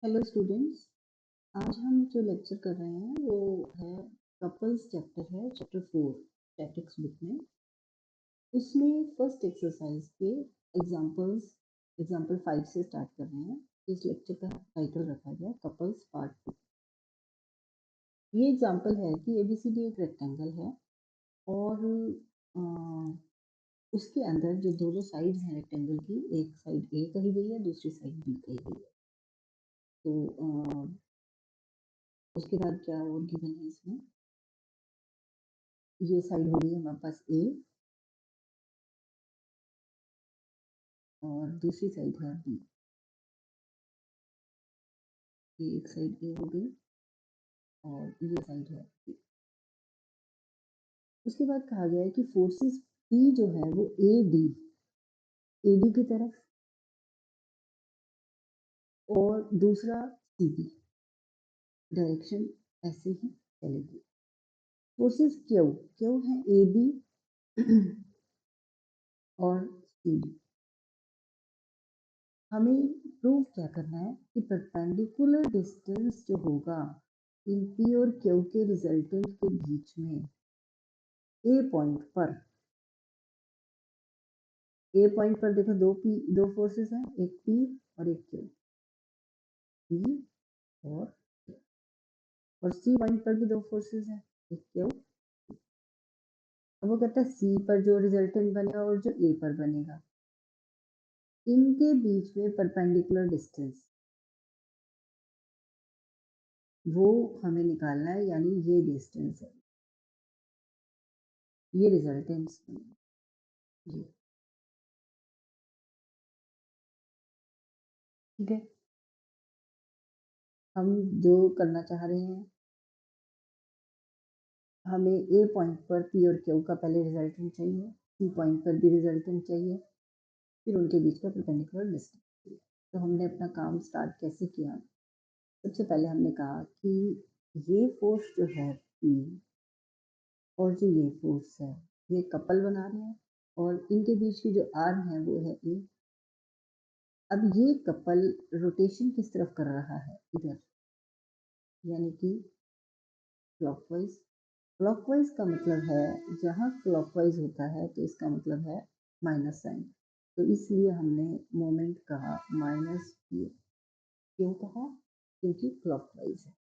Hello students. आज हम जो लेक्चर कर रहे हैं वो है कपल्स चैप्टर है, चैप्टर 4 स्टैटिक्स बुक में। उसमें फर्स्ट एक्सरसाइज के एग्जाम्पल 5 से स्टार्ट कर रहे हैं। इस लेक्चर का टाइटल रखा गया कपल्स पार्ट 2। ये एग्जाम्पल है कि एबीसीडी एक रेक्टेंगल है और अ, उसके अंदर जो दोनों साइड्स हैं रेक्टेंगल की, एक साइड ए कही गई है, दूसरी साइड बी कही गई है। तो उसके बाद क्या और गिवन है इसमें, ये साइड हो गई हमारे पास ए और दूसरी साइड है बी। ये एक साइड ए हो गई और ये साइड है बी। उसके बाद कहा गया है कि फोर्सेस पी जो है वो एडी की तरफ और दूसरा सीबी डायरेक्शन ऐसे ही चलेगी। फोर्सेस क्यू क्यू है ए बी और सी डी। हमें प्रूव क्या करना है कि परपेंडिकुलर डिस्टेंस जो होगा इन पी और क्यू के रिजल्टेंट के बीच में ए पॉइंट पर देखो दो फोर्सेस हैं, एक पी और एक क्यू। पी और सी पॉइंट पर भी दो फोर्सेस हैं, एक क्यू। अब वो कहता है सी पर जो रिजल्टेंट बनेगा और जो ए पर बनेगा, इनके बीच में परपेंडिकुलर डिस्टेंस वो हमें निकालना है, यानी ये डिस्टेंस है, ये रिजल्टेंट्स ये। ठीक है, हम जो करना चाह रहे हैं, हमें ए पॉइंट पर पी और क्यू का पहले रिजल्टेंट चाहिए, सी पॉइंट पर भी रिजल्टेंट चाहिए, फिर उनके बीच का परपेंडिकुलर डिस्टेंस। तो हमने अपना काम स्टार्ट कैसे किया। सबसे पहले हमने कहा कि ये फोर्स जो है पी और जो ये फोर्स है ये कपल बना रहे हैं और इनके बीच की जो आर्म है वो है ए। अब ये कपल रोटेशन किस तरफ कर रहा है, इधर, यानी कि क्लॉकवाइज। क्लॉकवाइज का मतलब है जहाँ क्लॉकवाइज होता है तो इसका मतलब है माइनस साइन। तो इसलिए हमने मोमेंट कहा माइनस पी। क्यों कहा? क्योंकि क्लॉकवाइज है,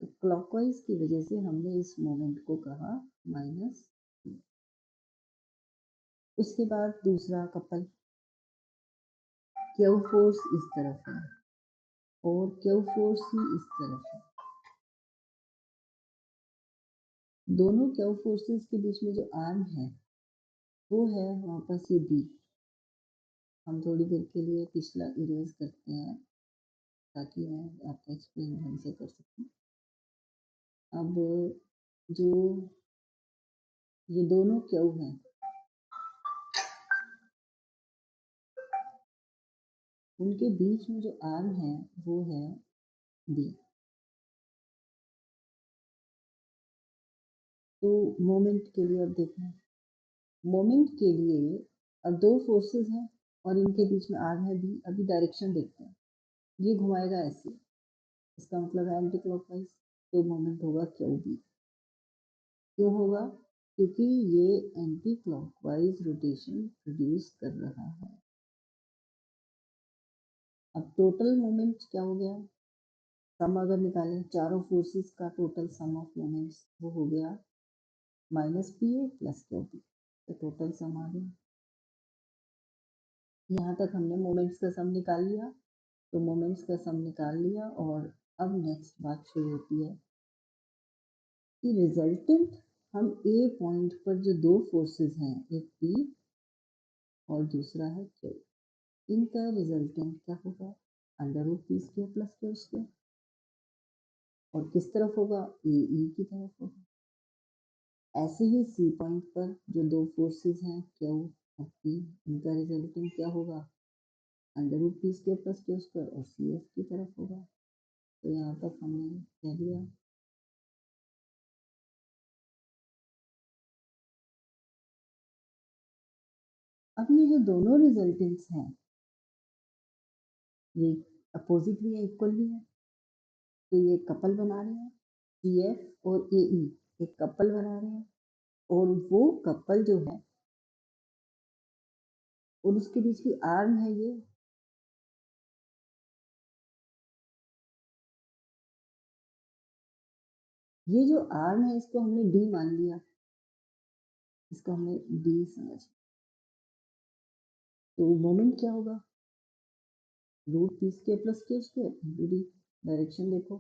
तो क्लॉकवाइज की वजह से हमने इस मोमेंट को कहा माइनस पी। उसके बाद दूसरा कपल, क्यू फोर्स इस तरफ है और क्यू फोर्स ही इस तरफ है। दोनों क्यू फोर्सेस के बीच में जो आर्म है वो है हमारे पास ये बी। हम थोड़ी देर के लिए पिछला इरेज करते हैं ताकि मैं आपको एक्सप्लेन ढंग से कर सकूं। अब जो ये दोनों क्यू हैं, उनके बीच में जो आर्म है वो है बी। तो मोमेंट के लिए अब देखना, मोमेंट के लिए अब दो फोर्सेस हैं और इनके बीच में आर्म है बी। अभी डायरेक्शन देखते हैं, ये घुमाएगा ऐसे, इसका मतलब है एंटी क्लॉकवाइज, तो मोमेंट होगा क्यू बी। क्यों होगा? क्योंकि ये एंटी क्लॉकवाइज रोटेशन प्रोड्यूस कर रहा है। अब टोटल मोमेंट क्या हो गया, सम अगर निकालें चारों फोर्सेस का टोटल सम ऑफ मोमेंट्स, वो हो गया minus P A plus Q B. तो टोटल सम आ गया। यहाँ तक हमने मोमेंट्स का सम निकाल लिया। तो मोमेंट्स का सम निकाल लिया और अब नेक्स्ट बात शुरू होती है कि रिजल्टेंट, हम ए पॉइंट पर जो दो फोर्सेस हैं, एक पी और दूसरा है क्यू, इनका रिजल्टेंट क्या होगा, under root P square plus Q square. और किस तरफ होगा, ए ई की तरफ होगा। ऐसे ही सी पॉइंट पर जो दो फोर्सेस हैं क्यू और पी, इनका रिजल्टेंट क्या होगा, under root P square plus Q square और सी एफ की तरफ होगा। तो यहाँ तक हमने कह दिया। अब ये जो दोनों रिजल्टेंट्स हैं, ये अपोजिट भी है, इक्वल भी है, तो ये कपल बना रहे हैं। CF और AE एक कपल बना रहे हैं, और वो कपल जो है और उसके बीच की आर्म है ये जो आर्म है इसको हमने D मान लिया, इसको हमने D समझ। तो मोमेंट क्या होगा, रूट पी स्क्वायर प्लस के स्क्वायर इंटू डी। डायरेक्शन देखो,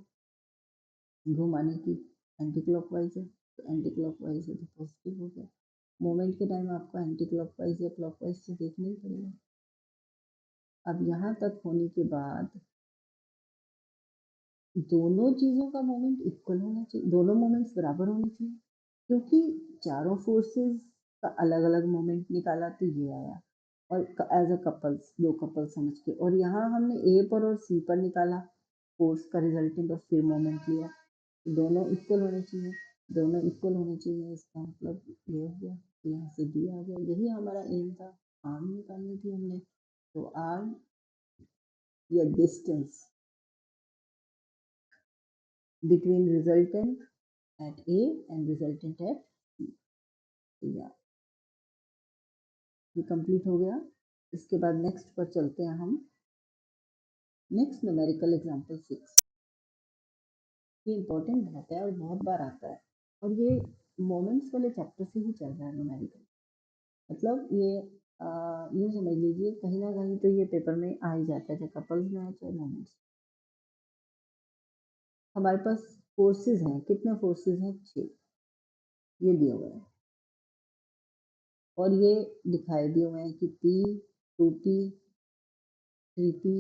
घुमाने की एंटी क्लॉकवाइज है, तो एंटी क्लॉकवाइज है तो पॉजिटिव हो गया। मोमेंट के टाइम आपको एंटी क्लॉकवाइज या क्लॉकवाइज से देखना ही पड़ेगा। अब यहाँ तक होने के बाद दोनों चीज़ों का मोमेंट इक्वल होना चाहिए, दोनों मोमेंट्स बराबर होने चाहिए, क्योंकि चारों फोर्सेस का अलग अलग मोमेंट निकाला तो ये आया, और एज अ कपल्स, दो कपल समझ के, और यहाँ हमने ए पर और सी पर निकाला फोर्स का रिजल्टेंट और फिर मोमेंट लिया, दोनों इक्वल होने चाहिए, दोनों इक्वल होने चाहिए, इसका मतलब ये हो गया, यहाँ से डी आ गया, यही हमारा एम था, आर्म निकालनी थी हमने। तो आर्म या distance between resultant at A and resultant at C। तो ये कंप्लीट हो गया। इसके बाद नेक्स्ट पर चलते हैं हम। Next numerical example 6। ये इंपॉर्टेंट बहुत है और बहुत बार आता है, और ये मोमेंट्स वाले चैप्टर से ही चल रहा है न्यूमेरिकल, मतलब ये यूँ समझ लीजिए कहीं ना कहीं तो ये पेपर में आ ही जाता है, चाहे कपल्स में है चाहे मोमेंट्स। हमारे पास फोर्सेस हैं, कितने फोर्सेस हैं, 6, ये दिए हुए हैं, और ये दिखाई दिए हुए हैं कि P, 2P, 3P,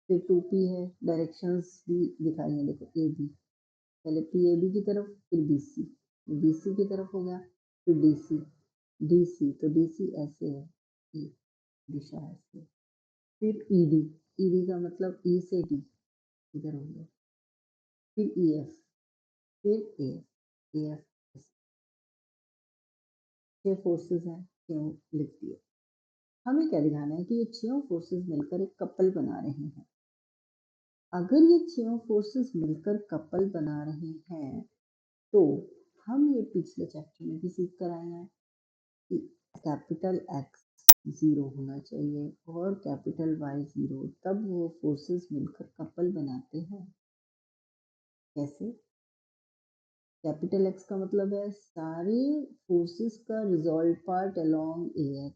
फिर 2P है, डायरेक्शंस भी दिखाई हैं, देखो AB, पहले PAB की तरफ, फिर BC, BC की तरफ हो गया, फिर DC, DC तो DC ऐसे है, ये दिशा ऐसे, फिर ED, ED का मतलब E से D इधर हो गया, फिर EF, फिर AF, AF, 6 फोर्सेस हैं, क्यों लिख दिए। हमें क्या दिखाना है कि ये 6 फोर्सेस मिलकर एक कपल बना रहे हैं। अगर ये 6 फोर्सेस मिलकर कपल बना रहे हैं तो हम ये पिछले चैप्टर में भी सीख कर आए हैं कि कैपिटल X 0 होना चाहिए और कैपिटल Y 0, तब वो फोर्सेस मिलकर कपल बनाते हैं। कैसे? कैपिटल X का मतलब है सारे फोर्सेस का resolve part along AX,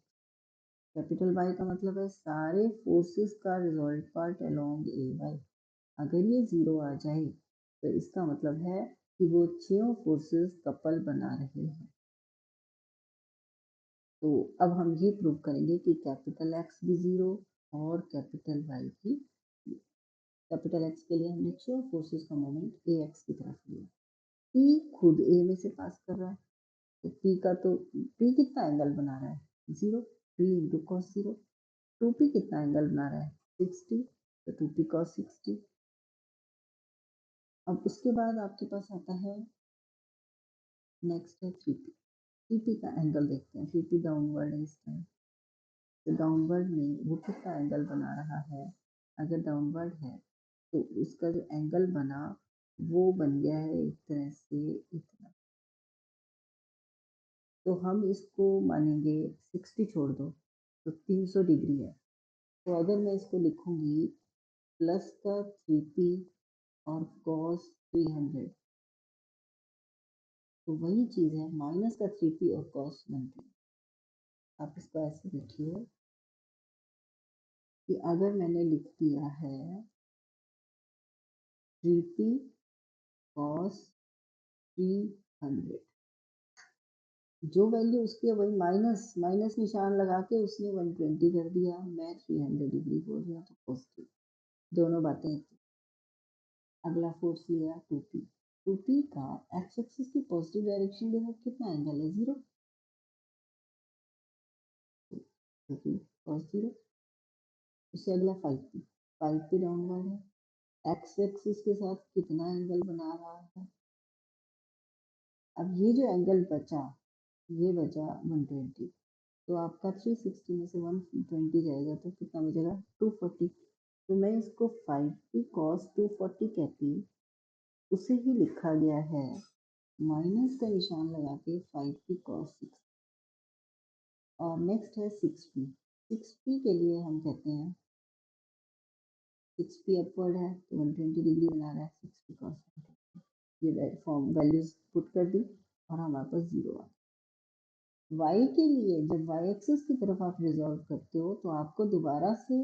capital Y का मतलब है सारे फोर्सेस का रिजॉल्व पार्ट अलोंग AY। अगर ये 0 आ जाए तो इसका मतलब है कि वो 6 फोर्सेस कपल बना रहे हैं। तो अब हम ये प्रूव करेंगे कि कैपिटल X भी 0 और कैपिटल Y भी। कैपिटल X के लिए हमने 6 फोर्सेस का मोमेंट AX की तरफ लिया, P खुद A में से पास कर रहा है, तो P कितना एंगल बना रहा है, 0, P इंटू कॉस 0। 2P कितना एंगल बना रहा है, 60, तो 2P कॉस 60। अब उसके बाद आपके पास आता है, नेक्स्ट है 3P। 3P का एंगल देखते हैं, 3P डाउनवर्ड है इस टाइम, तो डाउनवर्ड में वो कितना एंगल बना रहा है, अगर डाउनवर्ड है तो उसका जो एंगल बना वो बन गया है एक तरह से इतना, तो हम इसको मानेंगे 60, छोड़ दो तो 300 डिग्री है। तो अगर मैं इसको लिखूंगी प्लस का 3P और कॉस 300, तो वही चीज़ है माइनस का 3P और कॉस 120। आप इसको ऐसे देखिए कि अगर मैंने लिख दिया है 3P कॉस 300, जो वैल्यू उसकी है वही माइनस माइनस निशान लगा के उसने 120 कर दिया, मैं 300 डिग्री बोल रहा तो पॉजिटिव, दोनों बातें। अगला फोर्स लिया 2P, 2P का एक्स एक्सिस की पॉजिटिव डायरेक्शन देखो कितना एंगल है, 0, कॉस 0। उससे अगला 5P, 5P डाउनवर्ड है, एक्स एक्सिस के साथ कितना एंगल बना रहा है। अब ये जो एंगल बचा, ये बचा 120, तो आपका 360 में से 120 जाएगा तो कितना बचेगा, 240। तो मैं इसको 5p cos 240 कहती, उसे ही लिखा गया है माइनस का निशान लगा के 5p cos 6। और नेक्स्ट है 6p। 6p के लिए हम कहते हैं 6p अपवर्ड है तो 120 डिग्री बना रहा है 6p cos 120। ये फॉर्म वैल्यूज पुट कर दी और हमारे पास 0 आ y के लिए जब y एक्सिस की तरफ आप रिजॉल्व करते हो तो आपको दोबारा से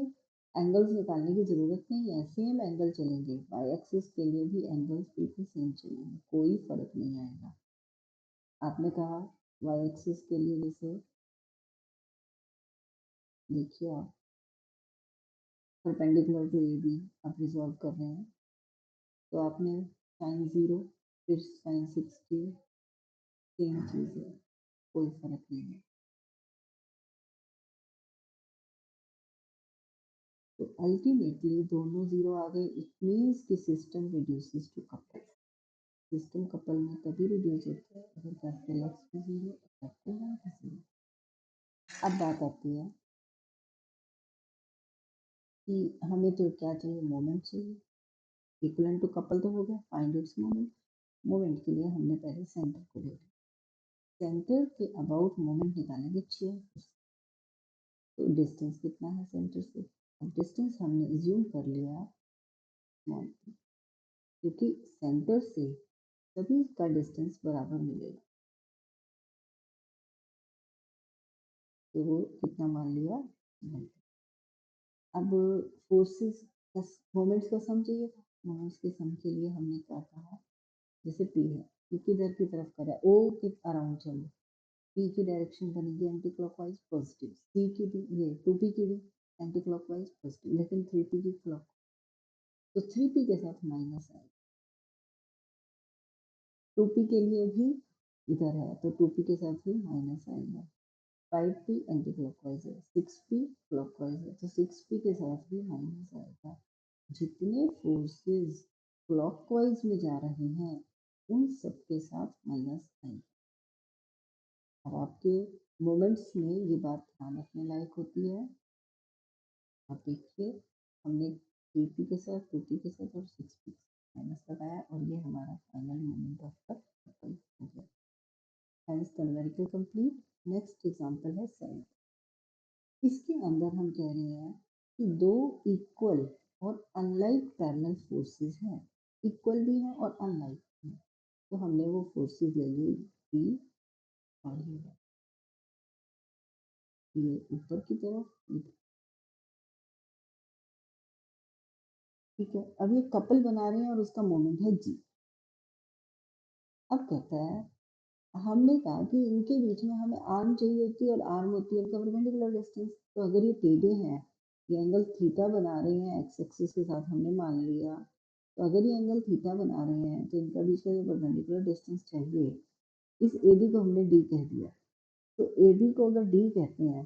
एंगल्स निकालने की जरूरत नहीं है, सेम एंगल चलेंगे। y एक्सिस के लिए भी एंगल्स बिल्कुल सेम चलेंगे, कोई फर्क नहीं आएगा। आपने कहा y एक्सिस के लिए जैसे देखिए आप परपेंडिकुलर टू ए बी आप रिजॉल्व कर रहे हैं तो आपने साइन 0 फिर साइन 60 सेम चीज़ है, कोई फर्क नहीं है। तो अल्टीमेटली दोनों 0 आ गए। इट मीन्स कि system reduces to couple. System couple में तभी रिड्यूस होता है अगर कैपिटल एक्स भी 0 और कैपिटल वाई भी 0। अब बात आती है कि हमें तो क्या चाहिए, मोमेंट चाहिए। इक्वलेंट टू कपल तो हो गया, फाइंड इट्स मोमेंट। मोमेंट के लिए हमने पहले सेंटर को ले लिया, सेंटर के अबाउट मोमेंट निकालेंगे 6। तो डिस्टेंस कितना है सेंटर से, अब डिस्टेंस हमने एज्यूम कर लिया स्मॉल, क्योंकि सेंटर से सभी का डिस्टेंस बराबर मिलेगा। तो वो कितना मान लिया। अब फोर्सेस मोमेंट्स का सम चाहिए था, मोमेंट्स के सम के लिए हमने क्या कहा, जैसे पी है पी किधर की तरफ कर रहा है, ओ के अराउंड चलो, पी की डायरेक्शन बनेगी एंटी क्लॉकवाइज पॉजिटिव, सी की भी ये 2p की भी एंटी क्लॉकवाइज पॉजिटिव, लेकिन 3p की क्लॉक, तो 3p के साथ माइनस आएगा। 2p के लिए भी इधर है तो 2p के साथ ही माइनस आएगा। 5p एंटी क्लॉकवाइज है, 6p क्लॉकवाइज है तो 6p के साथ भी माइनस आएगा। जितने फोर्सेस क्लॉकवाइज में जा रहे हैं उन सब के साथ माइनस आएगा। अब आपके मोमेंट्स में ये बात ध्यान रखने लायक होती है। आप देखिए हमने 3p के साथ 2p के साथ और 6p माइनस लगाया और ये हमारा final moment of the couple हो गया। Hence the numerical complete. Next example है 7। इसके अंदर हम कह रहे हैं कि दो इक्वल और अनलाइक पैरेलल फोर्सेस हैं, इक्वल भी हैं और अनलाइक भी हैं। तो हमने वो फोर्सेस ले ली P और ये ऊपर की तरफ, ठीक है। अब ये कपल बना रहे हैं और उसका मोमेंट है G। अब कहता है हमने कहा कि इनके बीच में हमें आर्म चाहिए होती है और आर्म होती है इनका परपेंडिकुलर डिस्टेंस। तो अगर ये टेढ़े हैं, ये एंगल थीटा बना रहे हैं एक्स एक्सिस के साथ हमने मान लिया, तो अगर ये एंगल थीटा बना रहे हैं तो इनका बीच का जो परपेंडिकुलर डिस्टेंस चाहिए, इस ए बी को हमने डी कह दिया। तो ए बी को अगर डी कहते हैं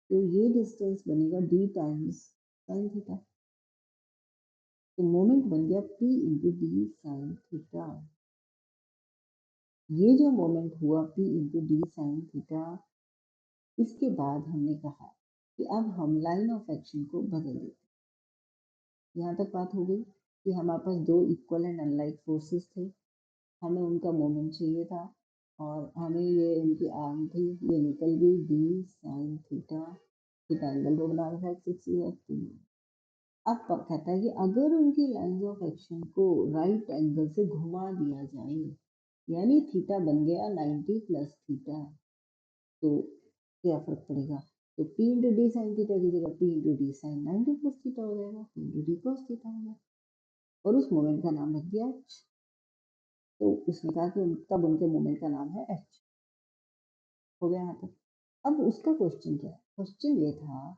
तो ये डिस्टेंस बनेगा डी टाइम्स साइन थीटा। तो मोमेंट बन गया P into D sine theta. ये जो मोमेंट हुआ P into D sine theta, इसके बाद हमने कहा कि अब हम लाइन ऑफ एक्शन को बदल देते। यहाँ तक बात हो गई कि हमारे पास दो इक्वल एंड अनलाइक फोर्सेस थे, हमें उनका मोमेंट चाहिए था और हमें ये उनकी आर्म थी, ये निकल गई D sine theta, theta angle वो बना रखा है। अब कहता है कि अगर उनकी लाइन ऑफ एक्शन को राइट एंगल से घुमा दिया जाए, यानी थीटा बन गया 90 प्लस थीटा, तो क्या फर्क पड़ेगा। तो P into D sine theta की जगह P into D sine 90 plus theta हो जाएगा, P into D cos theta हो गया और उस मोमेंट का नाम रख दिया एच। तो उसने कहा कि तब उनके मोमेंट का नाम है एच। हो गया यहाँ तक। अब उसका क्वेश्चन क्या है, क्वेश्चन ये था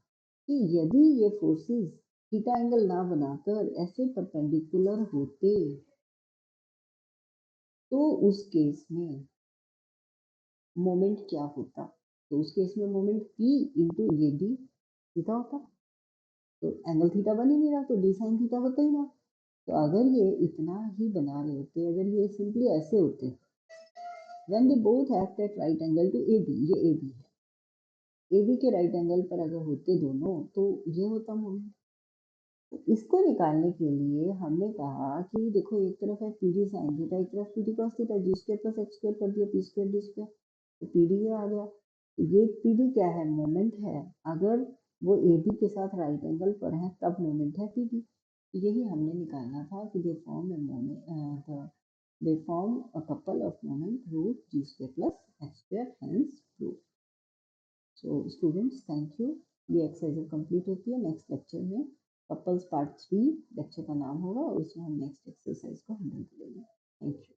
कि यदि ये फोर्सेस थीटा एंगल ना बनाकर ऐसे परपेंडिकुलर होते तो उस केस में मोमेंट क्या होता। तो उस केस में मोमेंट P इंटू ये डी थीटा होता। तो एंगल थीटा बन ही नहीं रहा तो डी साइन थीटा होता ही ना। तो अगर ये इतना ही बना रहे होते, अगर ये सिंपली ऐसे होते, when they both act at right angle to A B, ये ए बी है, ए बी के राइट एंगल पर अगर होते दोनों तो ये होता मोमेंट। तो इसको निकालने के लिए हमने कहा कि देखो एक तरफ है पी डी साइन थीटा, एक तरफ पी डी कॉस थीटा, जी स्क्वायर प्लस एक्स स्क्वायर कर दिया, पी स्क्वायर डी स्क्वायर, तो पी डी आ गया। ये पी डी क्या है? मोमेंट है। अगर वो ए बी के साथ राइट एंगल पर है तब मोमेंट है पी डी। यही हमने निकालना था कि they form a moment, they form a couple of moment root G square plus X square, hence proof. So students thank you. ये एक्सरसाइज कंप्लीट होती है। नेक्स्ट लेक्चर में कपल्स पार्ट 3 लेक्चर का नाम होगा और उसमें हम नेक्स्ट एक्सरसाइज को हैंडल करेंगे। Thank you.